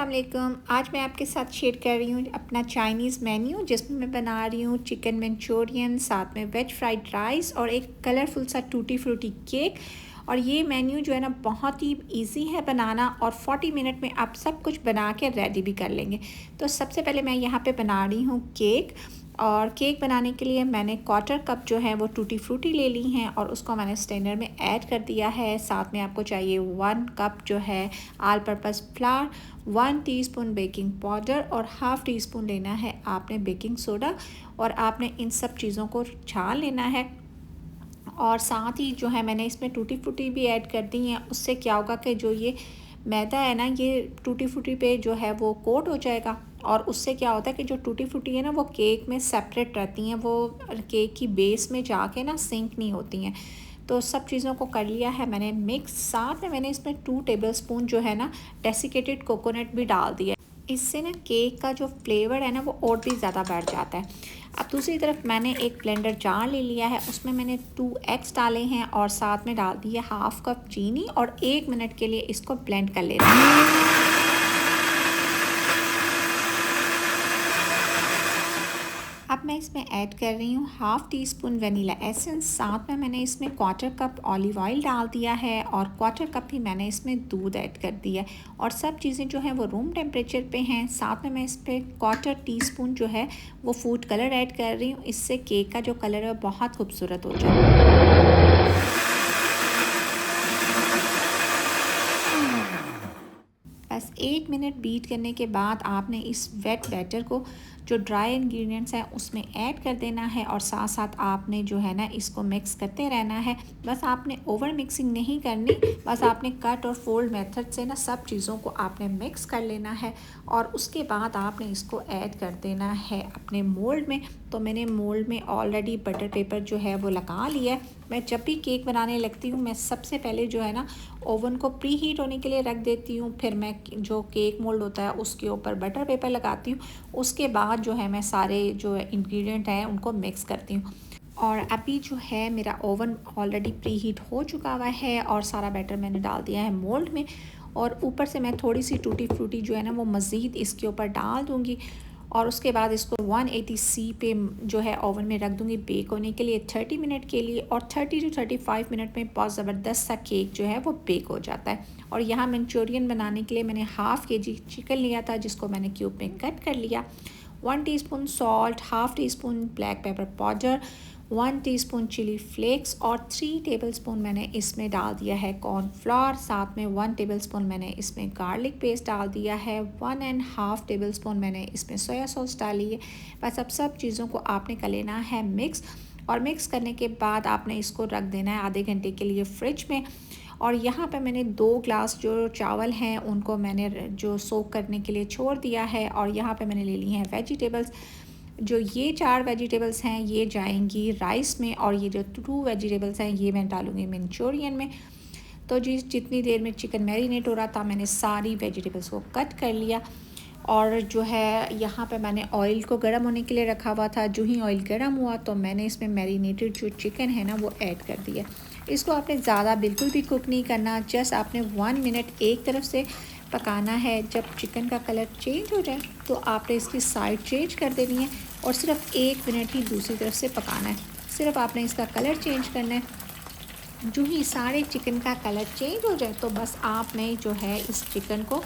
वालेकुम। आज मैं आपके साथ शेयर कर रही हूँ अपना चाइनीज़ मेन्यू, जिसमें मैं बना रही हूँ चिकन मंचूरियन, साथ में वेज फ्राइड राइस और एक कलरफुल सा टूटी फ्रूटी केक। और ये मेन्यू जो है ना बहुत ही इजी है बनाना और 40 मिनट में आप सब कुछ बना के रेडी भी कर लेंगे। तो सबसे पहले मैं यहाँ पे बना रही हूँ केक। और केक बनाने के लिए मैंने क्वार्टर कप जो है वो टूटी फ्रूटी ले ली हैं और उसको मैंने स्ट्रेनर में ऐड कर दिया है। साथ में आपको चाहिए 1 कप जो है all purpose flower, 1 teaspoon baking powder और हाफ़ टी स्पून लेना है आपने बेकिंग सोडा। और आपने इन सब चीज़ों को छान लेना है। और साथ ही जो है मैंने इसमें टूटी फ्रूटी भी ऐड कर दी है। उससे क्या होगा कि जो ये मैदा है ना, ये टूटी फ्रूटी पे जो है वो कोट हो जाएगा और उससे क्या होता है कि जो टूटी फ्रूटी है ना वो केक में सेपरेट रहती हैं, वो केक की बेस में जाके ना सिंक नहीं होती हैं। तो सब चीज़ों को कर लिया है मैंने मिक्स। साथ में मैंने इसमें 2 टेबलस्पून जो है ना डेसिकेटेड कोकोनट भी डाल दिया। इससे ना केक का जो फ्लेवर है ना वो और भी ज़्यादा बढ़ जाता है। अब दूसरी तरफ मैंने एक ब्लेंडर जार ले लिया है, उसमें मैंने 2 एग्स डाले हैं और साथ में डाल दी है हाफ़ कप चीनी और 1 मिनट के लिए इसको ब्लेंड कर लेना है। अब मैं इसमें ऐड कर रही हूँ half tea spoon vanilla essence. साथ में मैंने इसमें क्वार्टर कप ऑलिव ऑयल डाल दिया है और क्वार्टर कप ही मैंने इसमें दूध ऐड कर दिया है। और सब चीज़ें जो हैं वो रूम टेम्परेचर पे हैं। साथ में मैं इस पर क्वार्टर टी स्पून जो है वो फूड कलर ऐड कर रही हूँ। इससे केक का जो कलर है बहुत खूबसूरत हो जाएगा। बस 1 मिनट बीट करने के बाद आपने इस वेट बैटर को जो ड्राई इंग्रेडिएंट्स हैं उसमें ऐड कर देना है और साथ साथ आपने जो है ना इसको मिक्स करते रहना है। बस आपने ओवर मिक्सिंग नहीं करनी, बस आपने कट और फोल्ड मेथड से ना सब चीज़ों को आपने मिक्स कर लेना है और उसके बाद आपने इसको ऐड कर देना है अपने मोल्ड में। तो मैंने मोल्ड में ऑलरेडी बटर पेपर जो है वो लगा लिया है। मैं जब भी केक बनाने लगती हूँ मैं सबसे पहले जो है ना ओवन को प्री हीट होने के लिए रख देती हूँ, फिर मैं जो केक मोल्ड होता है उसके ऊपर बटर पेपर लगाती हूँ। उसके बाद जो है मैं सारे जो इंग्रेडिएंट हैं उनको मिक्स करती हूँ। और अभी जो है मेरा ओवन ऑलरेडी प्री हीट हो चुका हुआ है और सारा बैटर मैंने डाल दिया है मोल्ड में। और ऊपर से मैं थोड़ी सी टूटी फ्रूटी जो है ना वो मज़ीद इसके ऊपर डाल दूँगी और उसके बाद इसको 180 पे जो है ओवन में रख दूँगी बेक होने के लिए 30 मिनट के लिए। और 30 to 35 मिनट में बहुत ज़बरदस्त सा केक जो है वो बेक हो जाता है। और यहाँ मंचूरियन बनाने के लिए मैंने हाफ़ kg चिकन लिया था, जिसको मैंने क्यूब में कट कर लिया। 1 teaspoon salt, half teaspoon black pepper powder, 1 teaspoon chilli flakes और 3 टेबलस्पून मैंने इसमें डाल दिया है कॉर्नफ्लोर। साथ में 1 टेबलस्पून मैंने इसमें गार्लिक पेस्ट डाल दिया है। 1.5 टेबलस्पून मैंने इसमें सोया सॉस डाली है। बस अब सब चीज़ों को आपने कर लेना है मिक्स। और मिक्स करने के बाद आपने इसको रख देना है आधे घंटे के लिए फ्रिज में। और यहाँ पे मैंने 2 ग्लास जो चावल हैं उनको मैंने जो सोक करने के लिए छोड़ दिया है। और यहाँ पे मैंने ले ली हैं वेजिटेबल्स। जो ये 4 वेजिटेबल्स हैं ये जाएंगी राइस में और ये जो 2 वेजिटेबल्स हैं ये मैं डालूँगी मंचूरियन में। तो जितनी देर में चिकन मैरिनेट हो रहा था मैंने सारी वेजिटेबल्स को कट कर लिया। और जो है यहाँ पे मैंने ऑयल को गर्म होने के लिए रखा हुआ था। जो ही ऑयल गर्म हुआ तो मैंने इसमें मैरिनेटेड जो चिकन है ना वो ऐड कर दिया। इसको आपने ज़्यादा बिल्कुल भी कुक नहीं करना, जस्ट आपने 1 मिनट एक तरफ से पकाना है। जब चिकन का कलर चेंज हो जाए तो आपने इसकी साइड चेंज कर देनी है और सिर्फ 1 मिनट ही दूसरी तरफ से पकाना है। सिर्फ आपने इसका कलर चेंज करना है। जो ही सारे चिकन का कलर चेंज हो जाए तो बस आपने जो है इस चिकन को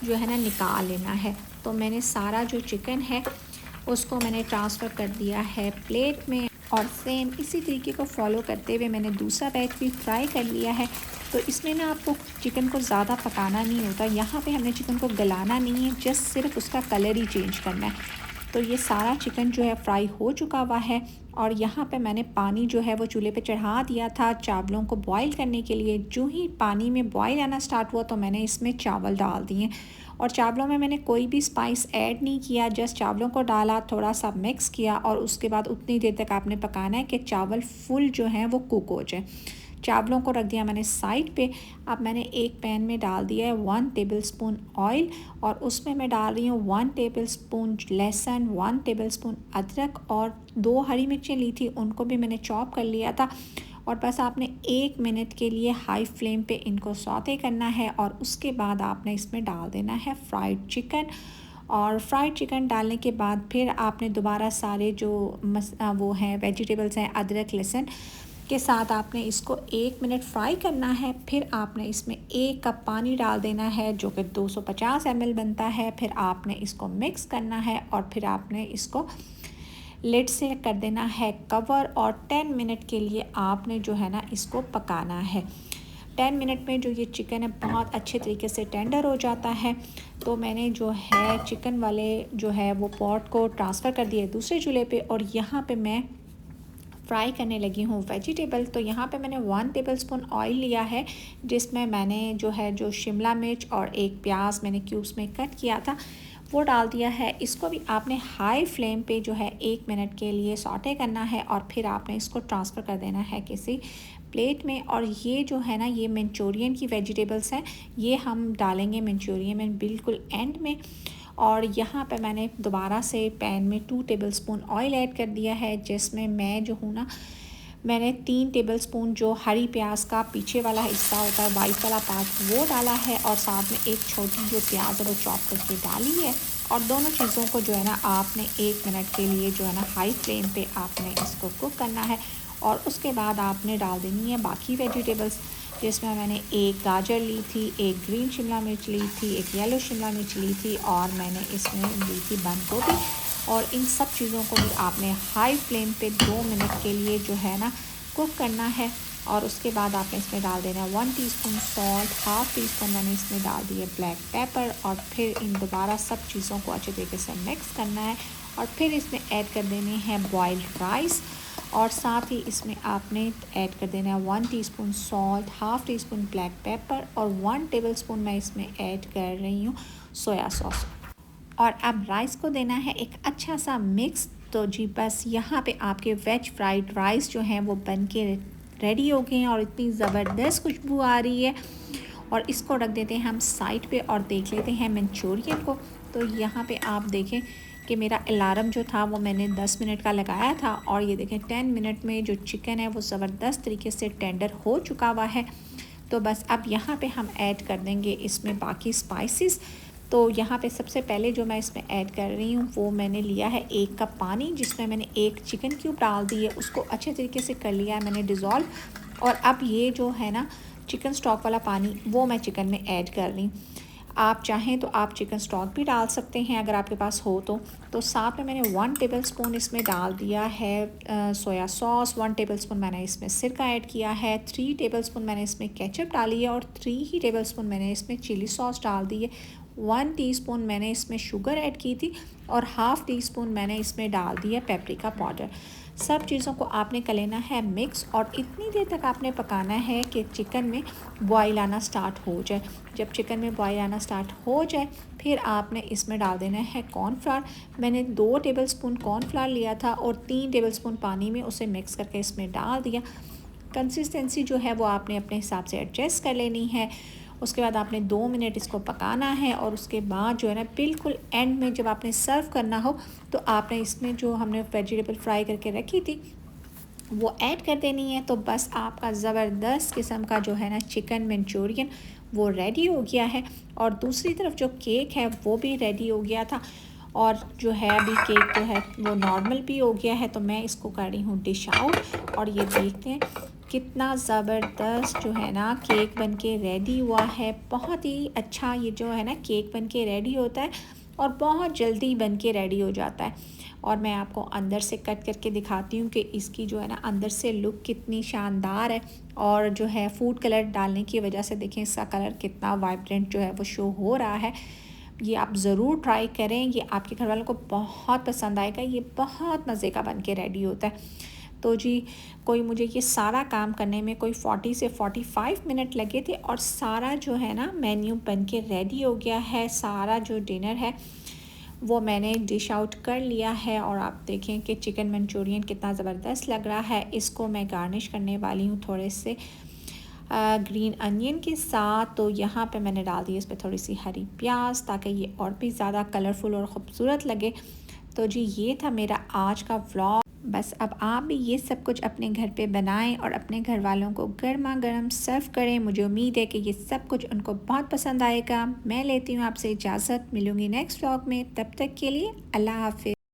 जो है ना निकाल लेना है। तो मैंने सारा जो चिकन है उसको मैंने ट्रांसफ़र कर दिया है प्लेट में और सेम इसी तरीके को फॉलो करते हुए मैंने दूसरा बैच भी फ्राई कर लिया है। तो इसमें ना आपको चिकन को ज़्यादा पकाना नहीं होता, यहाँ पे हमने चिकन को गलाना नहीं है, जस्ट सिर्फ उसका कलर ही चेंज करना है। तो ये सारा चिकन जो है फ्राई हो चुका हुआ है। और यहाँ पे मैंने पानी जो है वो चूल्हे पे चढ़ा दिया था चावलों को बॉईल करने के लिए। जो ही पानी में बॉईल आना स्टार्ट हुआ तो मैंने इसमें चावल डाल दिए और चावलों में मैंने कोई भी स्पाइस ऐड नहीं किया, जस्ट चावलों को डाला, थोड़ा सा मिक्स किया और उसके बाद उतनी देर तक आपने पकाना है कि चावल फुल जो हैं वो कुक हो जाए। चावलों को रख दिया मैंने साइड पे। अब मैंने एक पैन में डाल दिया है 1 टेबलस्पून ऑयल और उसमें मैं डाल रही हूँ 1 टेबलस्पून लहसुन, 1 टेबलस्पून अदरक और 2 हरी मिर्चें ली थी उनको भी मैंने चॉप कर लिया था। और बस आपने 1 मिनट के लिए हाई फ्लेम पे इनको सौते करना है और उसके बाद आपने इसमें डाल देना है फ्राइड चिकन। और फ्राइड चिकन डालने के बाद फिर आपने दोबारा सारे जो वो हैं वेजिटेबल्स हैं, अदरक लहसुन के साथ आपने इसको 1 मिनट फ्राई करना है। फिर आपने इसमें 1 कप पानी डाल देना है जो कि 250 ml बनता है। फिर आपने इसको मिक्स करना है और फिर आपने इसको लिड से कर देना है कवर और 10 मिनट के लिए आपने जो है ना इसको पकाना है। 10 मिनट में जो ये चिकन है बहुत अच्छे तरीके से टेंडर हो जाता है। तो मैंने जो है चिकन वाले जो है वो पॉट को ट्रांसफ़र कर दिया दूसरे चूल्हे पे और यहाँ पे मैं फ्राई करने लगी हूँ वेजिटेबल। तो यहाँ पे मैंने 1 टेबलस्पून ऑयल लिया है जिसमें मैंने जो शिमला मिर्च और एक प्याज मैंने क्यूब्स में कट किया था वो डाल दिया है। इसको भी आपने हाई फ्लेम पे जो है 1 मिनट के लिए सौटे करना है और फिर आपने इसको ट्रांसफ़र कर देना है किसी प्लेट में। और ये जो है ना ये मंचूरियन की वेजिटेबल्स हैं, ये हम डालेंगे मंचूरियन में बिल्कुल एंड में। और यहाँ पे मैंने दोबारा से पैन में 2 टेबलस्पून ऑयल ऐड कर दिया है जिसमें मैं जो हूँ ना मैंने 3 टेबलस्पून जो हरी प्याज का पीछे वाला हिस्सा होता है वाइट वाला पार्ट वो डाला है और साथ में एक छोटी जो प्याज है वो चॉप करके डाली है। और दोनों चीज़ों को जो है ना आपने 1 मिनट के लिए जो है ना हाई फ्लेम पे आपने इसको कुक करना है। और उसके बाद आपने डाल देनी है बाकी वेजिटेबल्स जिसमें मैंने एक गाजर ली थी, एक ग्रीन शिमला मिर्च ली थी, एक येलो शिमला मिर्च ली थी और मैंने इसमें ली थी बंद गोभी। और इन सब चीज़ों को भी आपने हाई फ्लेम पे 2 मिनट के लिए जो है ना कुक करना है। और उसके बाद आपने इसमें डाल देना है 1 teaspoon salt, half tea spoon मैंने इसमें डाल दिए ब्लैक पेपर। और फिर इन दोबारा सब चीज़ों को अच्छे तरीके से मिक्स करना है और फिर इसमें ऐड कर देने हैं बॉइल्ड राइस और साथ ही इसमें आपने ऐड कर देना है 1 teaspoon salt, half teaspoon black paper और 1 टेबलस्पून मैं इसमें ऐड कर रही हूँ सोया सॉस। और अब राइस को देना है एक अच्छा सा मिक्स। तो जी बस यहाँ पे आपके वेज फ्राइड राइस जो हैं वो बन के रेडी हो गए हैं और इतनी ज़बरदस्त खुशबू आ रही है। और इसको रख देते हैं हम साइड पे और देख लेते हैं मंचूरियन को। तो यहाँ पे आप देखें कि मेरा अलार्म जो था वो मैंने 10 मिनट का लगाया था और ये देखें 10 मिनट में जो चिकन है वो ज़बरदस्त तरीके से टेंडर हो चुका हुआ है। तो बस अब यहाँ पे हम ऐड कर देंगे इसमें बाकी स्पाइसेस। तो यहाँ पे सबसे पहले जो मैं इसमें ऐड कर रही हूँ वो मैंने लिया है 1 कप पानी जिसमें मैंने एक चिकन क्यूब डाल दी है, उसको अच्छे तरीके से कर लिया है मैंने डिज़ोल्व। और अब ये जो है ना चिकन स्टॉक वाला पानी वो मैं चिकन में ऐड कर रही हूँ। आप चाहें तो आप चिकन स्टॉक भी डाल सकते हैं अगर आपके पास हो तो साथ में मैंने 1 टेबलस्पून इसमें डाल दिया है सोया सॉस, 1 टेबलस्पून मैंने इसमें सिरका ऐड किया है, 3 टेबलस्पून मैंने इसमें केचप डाली है और 3 ही टेबलस्पून मैंने इसमें चिली सॉस डाल दी है। 1 टीस्पून मैंने इसमें शुगर ऐड की थी और हाफ़ टी स्पून मैंने इसमें डाल दिया पेपरिका पाउडर। सब चीज़ों को आपने कर लेना है मिक्स और इतनी देर तक आपने पकाना है कि चिकन में बॉयल आना स्टार्ट हो जाए। जब चिकन में बॉयल आना स्टार्ट हो जाए फिर आपने इसमें डाल देना है कॉर्नफ्लावर। मैंने 2 टेबलस्पून कॉर्नफ्लावर लिया था और 3 टेबलस्पून पानी में उसे मिक्स करके इसमें डाल दिया। कंसिस्टेंसी जो है वो आपने अपने हिसाब से एडजस्ट कर लेनी है। उसके बाद आपने 2 मिनट इसको पकाना है और उसके बाद जो है ना बिल्कुल एंड में जब आपने सर्व करना हो तो आपने इसमें जो हमने वेजिटेबल फ्राई करके रखी थी वो ऐड कर देनी है। तो बस आपका ज़बरदस्त किस्म का जो है ना चिकन मंचूरियन वो रेडी हो गया है। और दूसरी तरफ जो केक है वो भी रेडी हो गया था और जो है अभी केक जो है वो नॉर्मल भी हो गया है। तो मैं इसको कर रही हूँ डिश आउट और ये देखते हैं कितना ज़बरदस्त जो है ना केक बन के रेडी हुआ है। बहुत ही अच्छा ये जो है ना केक बन के रेडी होता है और बहुत जल्दी बन के रेडी हो जाता है। और मैं आपको अंदर से कट करके दिखाती हूँ कि इसकी जो है ना अंदर से लुक कितनी शानदार है। और जो है फूड कलर डालने की वजह से देखें इसका कलर कितना वाइब्रेंट जो है वो शो हो रहा है। ये आप ज़रूर ट्राई करें, ये आपके घर वालों को बहुत पसंद आएगा। ये बहुत मज़े का बन के रेडी होता है। तो जी कोई मुझे ये सारा काम करने में कोई 40 से 45 मिनट लगे थे और सारा जो है ना मेन्यू बन के रेडी हो गया है। सारा जो डिनर है वो मैंने डिश आउट कर लिया है और आप देखें कि चिकन मंचूरियन कितना ज़बरदस्त लग रहा है। इसको मैं गार्निश करने वाली हूँ थोड़े से ग्रीन अनियन के साथ। तो यहाँ पे मैंने डाल दी इस पर थोड़ी सी हरी प्याज ताकि ये और भी ज़्यादा कलरफुल और ख़ूबसूरत लगे। तो जी ये था मेरा आज का व्लॉग। बस अब आप भी ये सब कुछ अपने घर पे बनाएं और अपने घर वालों को गर्मा गर्म सर्व करें। मुझे उम्मीद है कि ये सब कुछ उनको बहुत पसंद आएगा। मैं लेती हूँ आपसे इजाज़त, मिलूँगी नेक्स्ट व्लॉग में, तब तक के लिए अल्लाह हाफ़िज़।